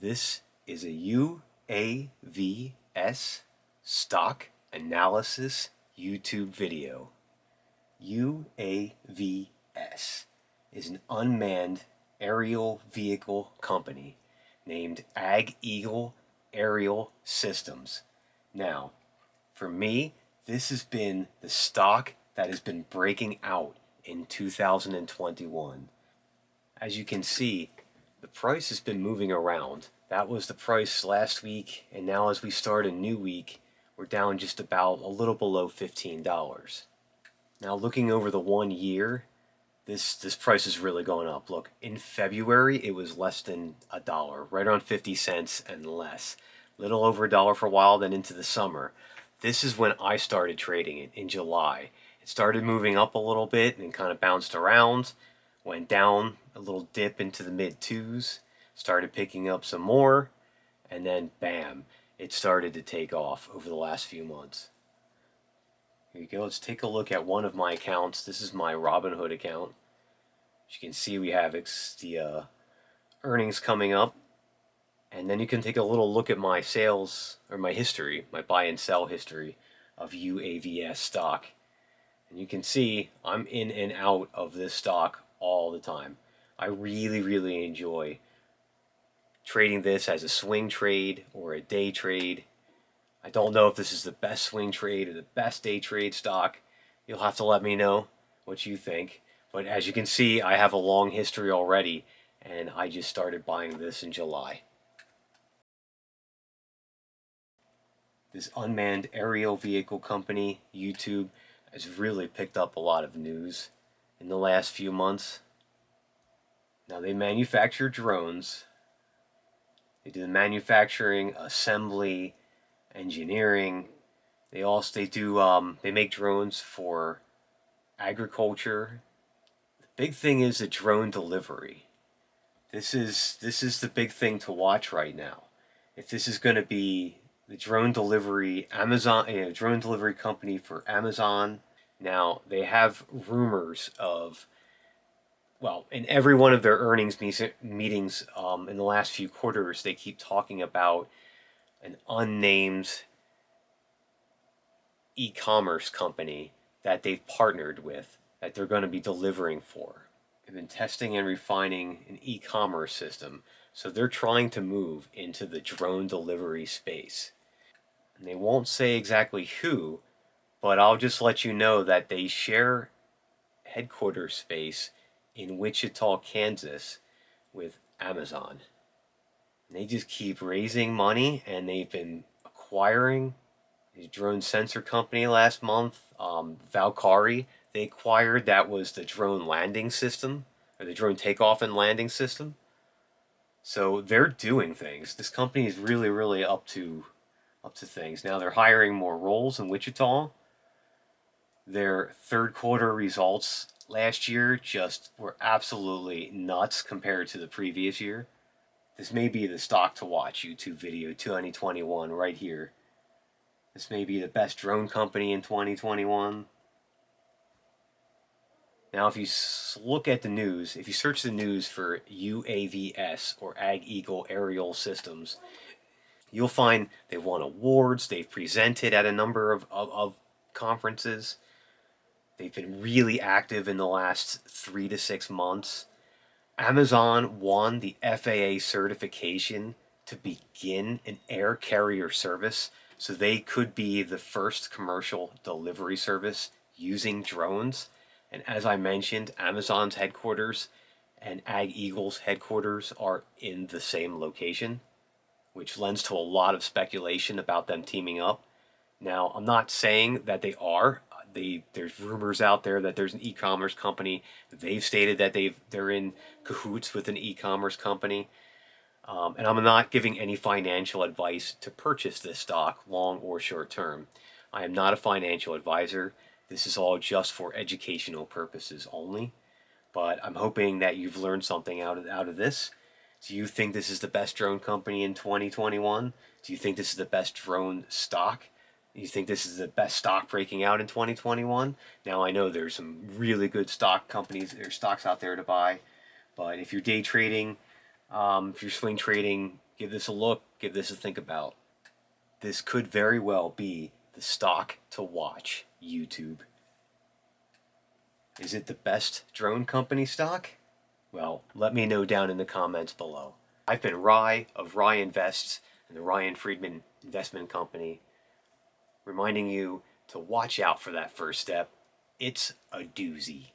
This is a UAVS stock analysis YouTube video. UAVS is an unmanned aerial vehicle company named Ageagle Aerial Systems. Now, for me, this has been the stock that has been breaking out in 2021. As you can see, the price has been moving around. That was the price last week, and now as we start a new week, we're down just about a little below $15. Now looking over the 1 year, this price is really going up. Look, in February it was less than $1, right around 50 cents and less. Little over $1 for a while, then into the summer. This is when I started trading it in July. It started moving up a little bit and kind of bounced around, went down a little dip into the mid twos, started picking up some more, and then bam, it started to take off over the last few months. Here you go. Let's take a look at one of my accounts. This is my Robinhood account. As you can see, we have the earnings coming up, and then you can take a little look at my sales or my history, my buy and sell history of UAVS stock. And you can see I'm in and out of this stock all the time. I really enjoy trading this as a swing trade or a day trade. I don't know if this is the best swing trade or the best day trade stock. You'll have to let me know what you think. But as you can see, I have a long history already, and I just started buying this in July. This unmanned aerial vehicle company, YouTube, has really picked up a lot of news in the last few months. Now they manufacture drones. They do the manufacturing, assembly, engineering. They make drones for agriculture. The big thing is the drone delivery. This is the big thing to watch right now. If this is going to be the drone delivery drone delivery company for Amazon. Now they have rumors of, well, in every one of their earnings meetings in the last few quarters, they keep talking about an unnamed e-commerce company that they've partnered with, that they're going to be delivering for. They've been testing and refining an e-commerce system, so they're trying to move into the drone delivery space. And they won't say exactly who, but I'll just let you know that they share headquarters space in Wichita, Kansas with Amazon. And they just keep raising money, and they've been acquiring a drone sensor company last month, Valkyrie. They acquired, that was the drone landing system, or the drone takeoff and landing system. So they're doing things. This company is really up to things. Now they're hiring more roles in Wichita. Their third quarter results last year just were absolutely nuts compared to the previous year. This may be the stock to watch YouTube video 2021 right here. This may be the best drone company in 2021. Now if you look at the news, if you search the news for UAVS or Ageagle Aerial Systems, you'll find they've won awards, they've presented at a number of conferences. They've been really active in the last 3 to 6 months. Amazon won the FAA certification to begin an air carrier service, so they could be the first commercial delivery service using drones. And as I mentioned, Amazon's headquarters and Ageagle's headquarters are in the same location, which lends to a lot of speculation about them teaming up. Now, I'm not saying that they are. There's rumors out there that there's an e-commerce company. They've stated that they're in cahoots with an e-commerce company. And I'm not giving any financial advice to purchase this stock, long or short term. I am not a financial advisor. This is all just for educational purposes only. But I'm hoping that you've learned something out of this. Do you think this is the best drone company in 2021? Do you think this is the best drone stock? Do you think this is the best stock breaking out in 2021? Now I know there's some really good stock companies or stocks out there to buy, but if you're day trading, if you're swing trading, Give this a look, give this a think about. This could very well be the stock to watch, YouTube. Is it the best drone company stock? Well, let me know down in the comments below. I've been Rye of Rye Invests and the Ryan Friedman Investment Company, reminding you to watch out for that first step. It's a doozy.